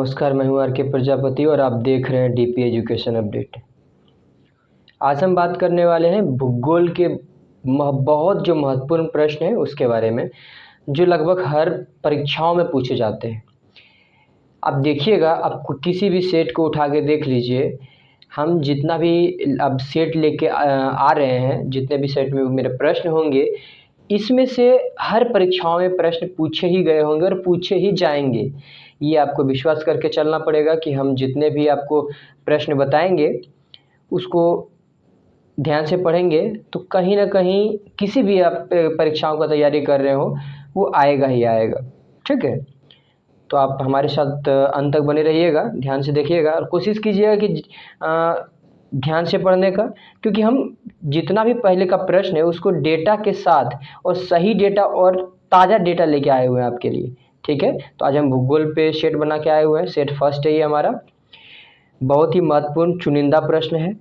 नमस्कार, मैं हूं आर के प्रजापति और आप देख रहे हैं डीपी एजुकेशन अपडेट। आज हम बात करने वाले हैं भूगोल के बहुत जो महत्वपूर्ण प्रश्न हैं उसके बारे में, जो लगभग हर परीक्षाओं में पूछे जाते हैं। आप देखिएगा, आप किसी भी सेट को उठा के देख लीजिए। हम जितना भी अब सेट लेके आ रहे हैं, जितने भी सेट में मेरे प्रश्न होंगे, इसमें से हर परीक्षाओं में प्रश्न पूछे ही गए होंगे और पूछे ही जाएंगे। ये आपको विश्वास करके चलना पड़ेगा कि हम जितने भी आपको प्रश्न बताएंगे उसको ध्यान से पढ़ेंगे तो कहीं ना कहीं किसी भी आप परीक्षाओं का तैयारी कर रहे हो वो आएगा ही आएगा। ठीक है, तो आप हमारे साथ अंत तक बने रहिएगा, ध्यान से देखिएगा और कोशिश कीजिएगा कि ध्यान से पढ़ने का, क्योंकि हम जितना भी पहले का प्रश्न है उसको डेटा के साथ और सही डेटा और ताज़ा डेटा लेके आए हुए हैं आपके लिए। ठीक है, तो आज हम भूगोल पे सेट बना के आए हुए हैं। सेट फर्स्ट है ये हमारा, बहुत ही महत्वपूर्ण चुनिंदा प्रश्न है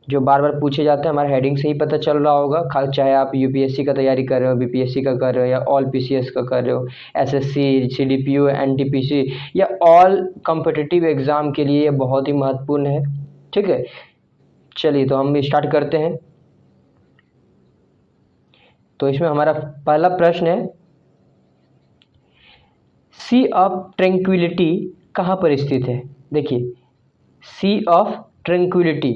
जो बार बार पूछे जाते हैं। हमारा हेडिंग से ही पता चल रहा होगा, चाहे आप यूपीएससी का तैयारी कर रहे हो, बीपीएससी का कर रहे हो या ऑल पीसीएस का कर रहे हो, एसएससी, सीडीपीओ, एनटीपीसी या ऑल कॉम्पिटिटिव एग्ज़ाम के लिए ये बहुत ही महत्वपूर्ण है। ठीक है, चलिए तो हम स्टार्ट करते हैं। तो इसमें हमारा पहला प्रश्न है, सी ऑफ ट्रैंक्विलिटी कहाँ पर स्थित है। देखिए, सी ऑफ ट्रैंक्विलिटी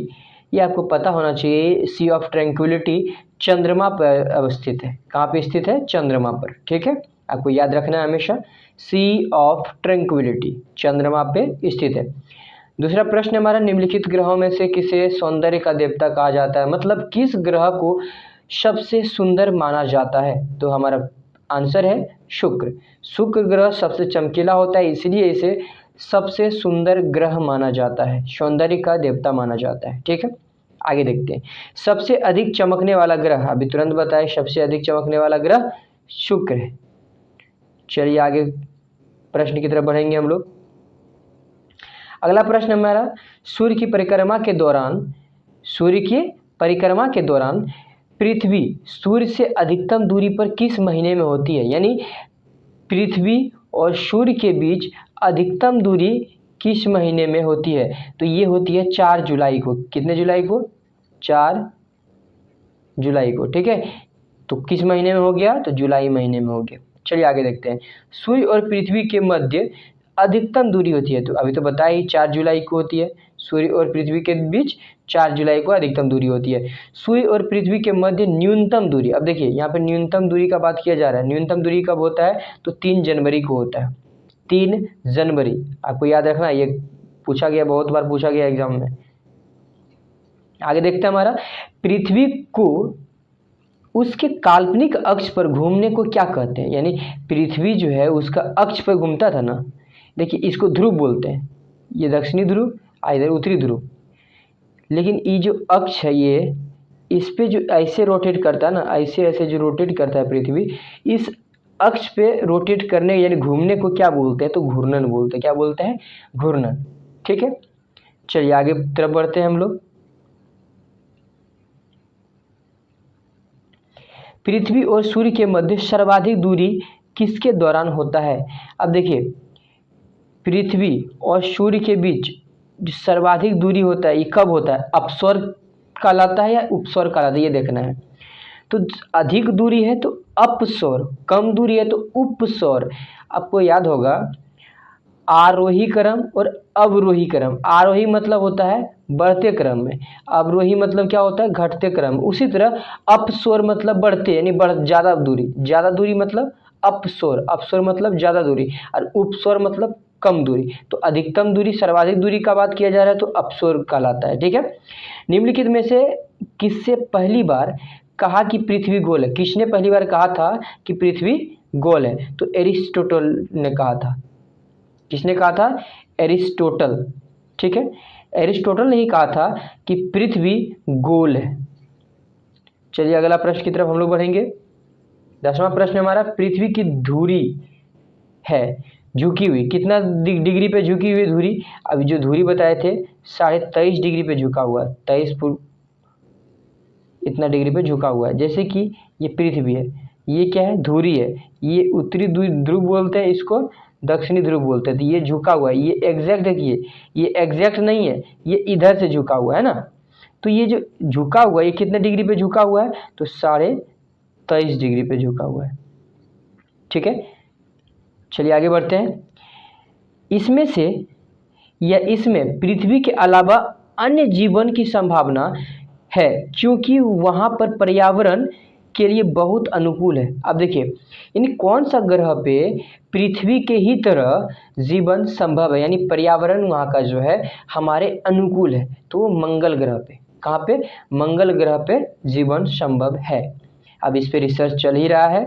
ये आपको पता होना चाहिए। सी ऑफ ट्रैंक्विलिटी चंद्रमा पर अवस्थित है। कहाँ पे स्थित है? चंद्रमा पर। ठीक है, आपको याद रखना है हमेशा, सी ऑफ ट्रैंक्विलिटी चंद्रमा पे स्थित है। दूसरा प्रश्न हमारा, निम्नलिखित ग्रहों में से किसे सौंदर्य का देवता कहा जाता है, मतलब किस ग्रह को सबसे सुंदर माना जाता है। तो हमारा आंसर है शुक्र। शुक्र ग्रह सबसे चमकीला होता है, इसलिए इसे सबसे सुंदर ग्रह माना जाता है, सौंदर्य का देवता माना जाता है। ठीक है, आगे देखते हैं। सबसे अधिक चमकने वाला ग्रह, अभी तुरंत बताएं, सबसे अधिक चमकने वाला ग्रह शुक्र है। चलिए आगे प्रश्न की तरफ बढ़ेंगे हम लोग। अगला प्रश्न हमारा, सूर्य की परिक्रमा के दौरान पृथ्वी सूर्य से अधिकतम दूरी पर किस महीने में होती है। यानी पृथ्वी और सूर्य के बीच अधिकतम दूरी किस महीने में होती है। तो ये होती है 4 जुलाई को। कितने जुलाई को? 4 जुलाई को। ठीक है, तो किस महीने में हो गया? तो जुलाई महीने में हो गया। चलिए आगे देखते हैं। सूर्य और पृथ्वी के मध्य अधिकतम दूरी होती है, तो अभी तो बताया ही 4 जुलाई को होती है। सूर्य और पृथ्वी के बीच 4 जुलाई को अधिकतम दूरी होती है। सूर्य और पृथ्वी के मध्य न्यूनतम दूरी, अब देखिए यहाँ पे न्यूनतम दूरी का बात किया जा रहा है। न्यूनतम दूरी कब होता है? तो 3 जनवरी को होता है। 3 जनवरी आपको याद रखना, ये पूछा गया, बहुत बार पूछा गया एग्जाम में। आगे देखते हैं हमारा, पृथ्वी को उसके काल्पनिक अक्ष पर घूमने को क्या कहते हैं। यानी पृथ्वी जो है उसका अक्ष पर घूमता था ना, देखिए इसको ध्रुव बोलते हैं। ये दक्षिणी ध्रुव, इधर उत्तरी ध्रुव। लेकिन ये जो अक्ष है, ये इस पे जो ऐसे रोटेट करता है ना, ऐसे ऐसे जो रोटेट करता है पृथ्वी, इस अक्ष पे रोटेट करने यानी घूमने को क्या बोलते हैं? तो घूर्णन बोलते हैं। क्या बोलते हैं? घूर्णन। ठीक है, चलिए आगे तरफ बढ़ते हैं हम लोग। पृथ्वी और सूर्य के मध्य सर्वाधिक दूरी किसके दौरान होता है। अब देखिए, पृथ्वी और सूर्य के बीच जो सर्वाधिक दूरी होता है ये कब होता है? अपस्वर्ग कहलाता है या उपस्वर्ग कहलाता है, ये देखना है। तो अधिक दूरी है तो अपस्वर्ग, कम दूरी है तो उपस्वर्ग। आपको याद होगा आरोही क्रम और अवरोही क्रम। आरोही मतलब होता है बढ़ते क्रम में, अवरोही मतलब क्या होता है? घटते क्रम। उसी तरह अपस्वर मतलब बढ़ते, यानी ज़्यादा दूरी। ज़्यादा दूरी मतलब अपस्वर, अपस्वर मतलब ज़्यादा दूरी, और उपस्वर मतलब कम दूरी। तो अधिकतम दूरी, सर्वाधिक दूरी का बात किया जा रहा है तो अपस्वर कहलाता है। ठीक है, निम्नलिखित में से किससे पहली बार कहा कि पृथ्वी गोल है? किसने पहली बार कहा था कि पृथ्वी गोल है? तो एरिस्टोटल ने कहा था। किसने कहा था? एरिस्टोटल। ठीक है, एरिस्टोटल ने ही कहा था कि पृथ्वी गोल है। चलिए अगला प्रश्न की तरफ हम लोग बढ़ेंगे। 10वां प्रश्न हमारा, पृथ्वी की धुरी है झुकी हुई, कितना डिग्री पे झुकी हुई धुरी? अभी जो धुरी बताए थे 23.5 डिग्री पे झुका हुआ है, 23 इतना डिग्री पे झुका हुआ है। जैसे कि ये पृथ्वी है, ये क्या है, धुरी है। ये उत्तरी ध्रुव बोलते हैं, इसको दक्षिणी ध्रुव बोलते हैं। तो ये झुका हुआ है, ये एग्जैक्ट देखिए, ये एग्जैक्ट नहीं है, ये इधर से झुका हुआ है ना। तो ये जो झुका हुआ है, ये कितने डिग्री पे झुका हुआ है, तो 23.5 डिग्री पे झुका हुआ है। ठीक है, चलिए आगे बढ़ते हैं। इसमें से या इसमें पृथ्वी के अलावा अन्य जीवन की संभावना है, क्योंकि वहां पर पर्यावरण के लिए बहुत अनुकूल है। अब देखिए, इन कौन सा ग्रह पे पृथ्वी के ही तरह जीवन संभव है, यानी पर्यावरण वहाँ का जो है हमारे अनुकूल है, तो वो मंगल ग्रह पे। कहाँ पे, मंगल ग्रह पे जीवन संभव है। अब इस पे रिसर्च चल ही रहा है।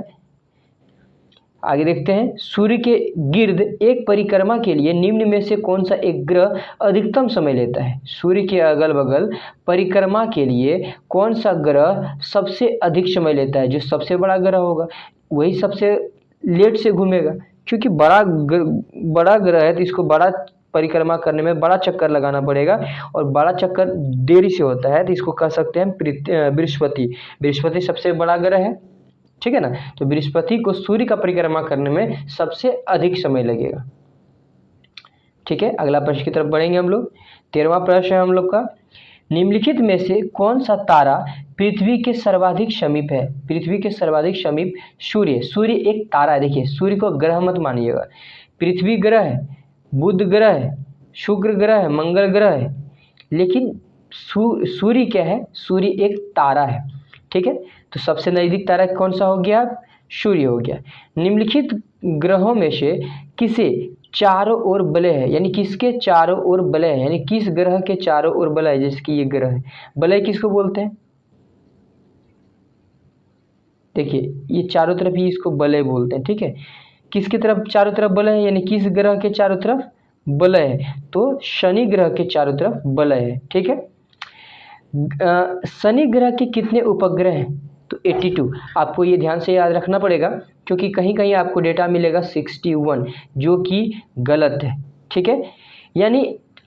आगे देखते हैं, सूर्य के गिर्द एक परिक्रमा के लिए निम्न में से कौन सा एक ग्रह अधिकतम समय लेता है। सूर्य के अगल बगल परिक्रमा के लिए कौन सा ग्रह सबसे अधिक समय लेता है। जो सबसे बड़ा ग्रह होगा वही सबसे लेट से घूमेगा, क्योंकि बड़ा ग्रह है तो इसको बड़ा परिक्रमा करने में बड़ा चक्कर लगाना पड़ेगा, और बड़ा चक्कर देरी से होता है, तो इसको कह सकते हैं बृहस्पति। बृहस्पति सबसे बड़ा ग्रह है, ठीक है ना। तो बृहस्पति को सूर्य का परिक्रमा करने में सबसे अधिक समय लगेगा। ठीक है, अगला प्रश्न की तरफ बढ़ेंगे हम लोग। 13वां प्रश्न है हम लोग का, निम्नलिखित में से कौन सा तारा पृथ्वी के सर्वाधिक समीप है। पृथ्वी के सर्वाधिक समीप सूर्य। सूर्य एक तारा है। देखिए, सूर्य को ग्रह मत मानिएगा। पृथ्वी ग्रह है, बुध ग्रह है, शुक्र ग्रह है, मंगल ग्रह है, लेकिन सूर्य क्या है, सूर्य एक तारा है। ठीक है, तो सबसे नजदीक तारा कौन सा हो गया, सूर्य हो गया। निम्नलिखित ग्रहों में से किसे चारों ओर वलय है, यानी किसके चारों ओर वलय है, यानी किस ग्रह के चारों ओर वलय है, जैसे कि ये ग्रह है। वलय किसको बोलते हैं, देखिए ये चारों तरफ ही इसको वलय बोलते हैं। ठीक है, किसकी तरफ चारों तरफ वलय है, यानी किस ग्रह के चारों तरफ वलय है, तो शनि ग्रह के चारों तरफ वलय है। ठीक है, शनि ग्रह के कितने उपग्रह हैं, तो 82। आपको ये ध्यान से याद रखना पड़ेगा, क्योंकि कहीं कहीं आपको डेटा मिलेगा 61, जो कि गलत है। ठीक है, यानी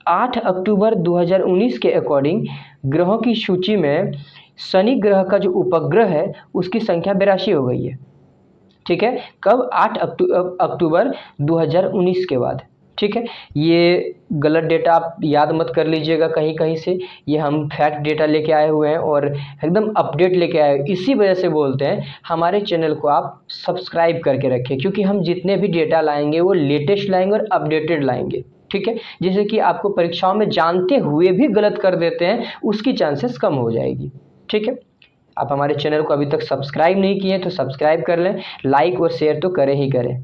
8 अक्टूबर 2019 के अकॉर्डिंग ग्रहों की सूची में शनि ग्रह का जो उपग्रह है उसकी संख्या 82 हो गई है। ठीक है, कब, 8 अक्टूबर 2019 के बाद। ठीक है, ये गलत डेटा आप याद मत कर लीजिएगा कहीं कहीं से, ये हम फैक्ट डेटा लेके आए हुए हैं और एकदम अपडेट लेके आए। इसी वजह से बोलते हैं हमारे चैनल को आप सब्सक्राइब करके रखें, क्योंकि हम जितने भी डेटा लाएंगे वो लेटेस्ट लाएंगे और अपडेटेड लाएंगे। ठीक है, जैसे कि आपको परीक्षाओं में जानते हुए भी गलत कर देते हैं, उसकी चांसेस कम हो जाएगी। ठीक है, आप हमारे चैनल को अभी तक सब्सक्राइब नहीं किए तो सब्सक्राइब कर लें, लाइक और शेयर तो करें ही करें,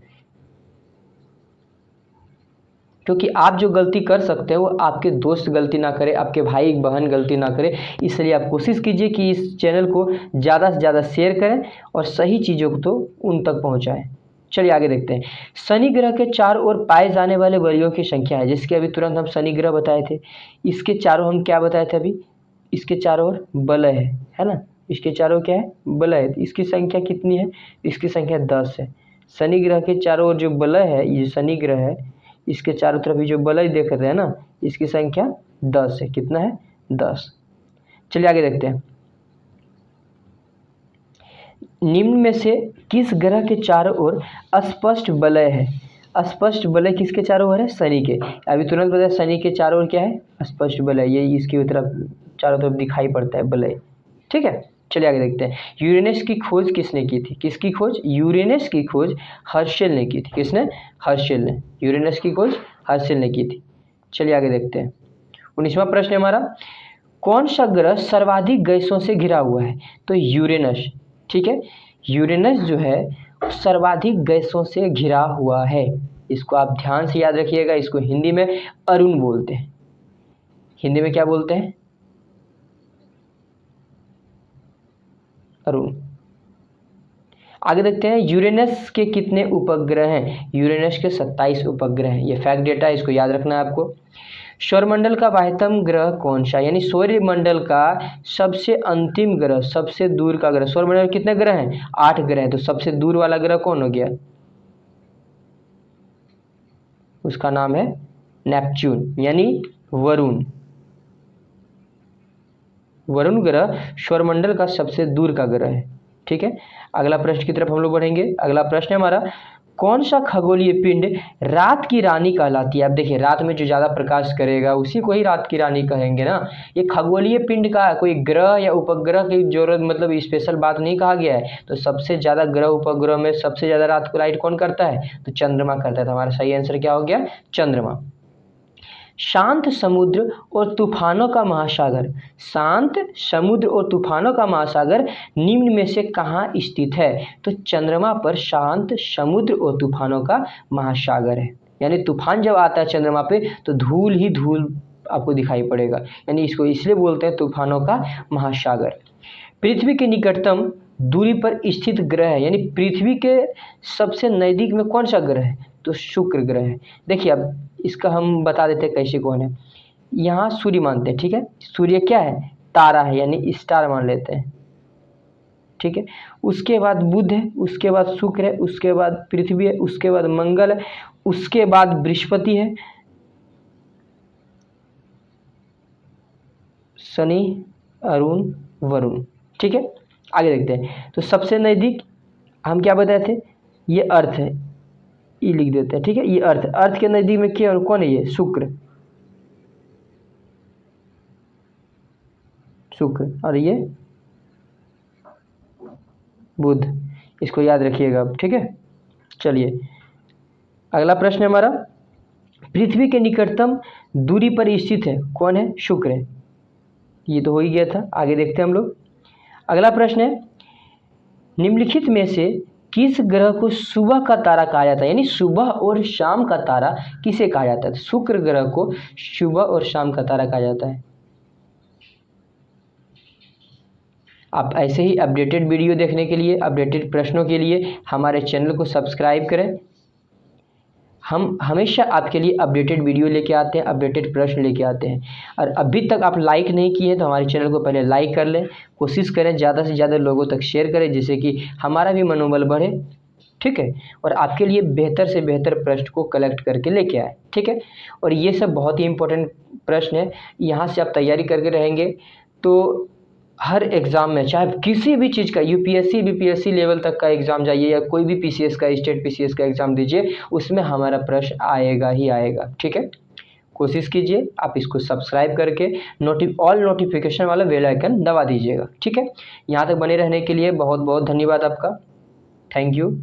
क्योंकि आप जो गलती कर सकते हैं वो आपके दोस्त गलती ना करे, आपके भाई बहन गलती ना करे। इसलिए आप कोशिश कीजिए कि इस चैनल को ज़्यादा से ज़्यादा शेयर करें और सही चीज़ों को तो उन तक पहुंचाएं। चलिए आगे देखते हैं, शनि ग्रह के चारों ओर पाए जाने वाले वलयों की संख्या है, जिसके अभी तुरंत हम शनि ग्रह बताए थे। इसके चारों हम क्या बताए थे अभी, इसके चारों ओर वलय है ना, इसके चारों क्या है, वलय है। इसकी संख्या कितनी है, इसकी संख्या 10 है। शनि ग्रह के चारों ओर जो वलय है, ये शनि ग्रह है, इसके चारों तरफ ये जो वलय देख रहे हैं ना, इसकी संख्या 10 है। कितना है, 10। चलिए आगे देखते हैं, निम्न में से किस ग्रह के चारों ओर अस्पष्ट वलय है। अस्पष्ट वलय किसके चारों ओर है, शनि के। अभी तुरंत बताया शनि के चारों ओर क्या है, अस्पष्ट वलय, ये इसकी तरफ चारों तरफ दिखाई पड़ता है वलय। ठीक है, चलिए आगे देखते हैं, यूरेनस की खोज किसने की थी। किसकी खोज, यूरेनस की खोज हर्शेल ने की थी। किसने, हर्शेल ने। यूरेनस की खोज हर्शेल ने की थी। चलिए आगे देखते हैं, 19वां प्रश्न है हमारा, कौन सा ग्रह सर्वाधिक गैसों से घिरा हुआ है, तो यूरेनस। ठीक है, यूरेनस जो है सर्वाधिक गैसों से घिरा हुआ है। इसको आप ध्यान से याद रखिएगा, इसको हिंदी में अरुण बोलते हैं। हिंदी में क्या बोलते हैं, अरुण। आगे देखते हैं, यूरेनस के कितने उपग्रह हैं। यूरेनस के 27 उपग्रह हैं। ये फैक्ट डेटा है, इसको याद रखना है आपको। सौरमंडल का बाह्यतम ग्रह कौन सा, यानी सौरमंडल का सबसे अंतिम ग्रह, सबसे दूर का ग्रह। सौरमंडल में कितने ग्रह हैं, 8 ग्रह हैं, तो सबसे दूर वाला ग्रह कौन हो गया, उसका नाम है नेपच्यून, यानी वरुण। वरुण ग्रह सौरमंडल का सबसे दूर का ग्रह है। ठीक है, अगला प्रश्न की तरफ हम लोग बढ़ेंगे। अगला प्रश्न है हमारा, कौन सा खगोलीय पिंड रात की रानी कहलाती है? अब देखिए, रात में जो ज़्यादा प्रकाश करेगा उसी को ही रात की रानी कहेंगे ना। ये खगोलीय पिंड का कोई ग्रह या उपग्रह की जरूरत, मतलब स्पेशल बात नहीं कहा गया है। तो सबसे ज़्यादा ग्रह उपग्रह में सबसे ज़्यादा रात को लाइट कौन करता है? तो चंद्रमा करता है। तो हमारा सही आंसर क्या हो गया? चंद्रमा। शांत समुद्र और तूफानों का महासागर, शांत समुद्र और तूफानों का महासागर निम्न में से कहाँ स्थित है? तो चंद्रमा पर शांत समुद्र और तूफानों का महासागर है। यानी तूफान जब आता है चंद्रमा पे तो धूल ही धूल आपको दिखाई पड़ेगा, यानी इसको इसलिए बोलते हैं तूफानों का महासागर। पृथ्वी के निकटतम दूरी पर स्थित ग्रह है, यानी पृथ्वी के सबसे नज़दीक में कौन सा ग्रह है? तो शुक्र ग्रह है। देखिए, अब इसका हम बता देते हैं कैसे कौन है। यहाँ सूर्य मानते हैं, ठीक है, सूर्य क्या है? तारा है, यानी स्टार मान लेते हैं, ठीक है। उसके बाद बुध है, उसके बाद शुक्र है, उसके बाद पृथ्वी है, उसके बाद मंगल है, उसके बाद बृहस्पति है, शनि, अरुण, वरुण, ठीक है। आगे देखते हैं। तो सबसे नज़दीक हम क्या बताए थे? ये अर्थ है, ये लिख देते हैं, ठीक है। ये अर्थ, अर्थ के नज़दीक में क्या कौन है? ये शुक्र, शुक्र, और ये बुध। इसको याद रखिएगा आप, ठीक है। चलिए, अगला प्रश्न है हमारा, पृथ्वी के निकटतम दूरी पर स्थित है कौन है? शुक्र है। ये तो हो ही गया था। आगे देखते हैं हम लोग। अगला प्रश्न है, निम्नलिखित में से किस ग्रह को सुबह का तारा कहा जाता है? यानी सुबह और शाम का तारा किसे कहा जाता है? शुक्र ग्रह को सुबह और शाम का तारा कहा जाता है। आप ऐसे ही अपडेटेड वीडियो देखने के लिए, अपडेटेड प्रश्नों के लिए हमारे चैनल को सब्सक्राइब करें। हम हमेशा आपके लिए अपडेटेड वीडियो लेके आते हैं, अपडेटेड प्रश्न लेके आते हैं। और अभी तक आप लाइक नहीं किए तो हमारे चैनल को पहले लाइक कर लें, कोशिश करें ज़्यादा से ज़्यादा लोगों तक शेयर करें, जिससे कि हमारा भी मनोबल बढ़े, ठीक है, और आपके लिए बेहतर से बेहतर प्रश्न को कलेक्ट करके लेके आए, ठीक है। और ये सब बहुत ही इंपॉर्टेंट प्रश्न है, यहाँ से आप तैयारी करके रहेंगे तो हर एग्ज़ाम में, चाहे किसी भी चीज़ का, यूपीएससी बीपीएससी लेवल तक का एग्ज़ाम जाइए या कोई भी पीसीएस का, स्टेट पीसीएस का एग्ज़ाम दीजिए, उसमें हमारा प्रश्न आएगा ही आएगा, ठीक है। कोशिश कीजिए आप इसको सब्सक्राइब करके ऑल नोटिफिकेशन वाला बेल आइकन दबा दीजिएगा, ठीक है। यहाँ तक बने रहने के लिए बहुत बहुत धन्यवाद आपका। Thank you.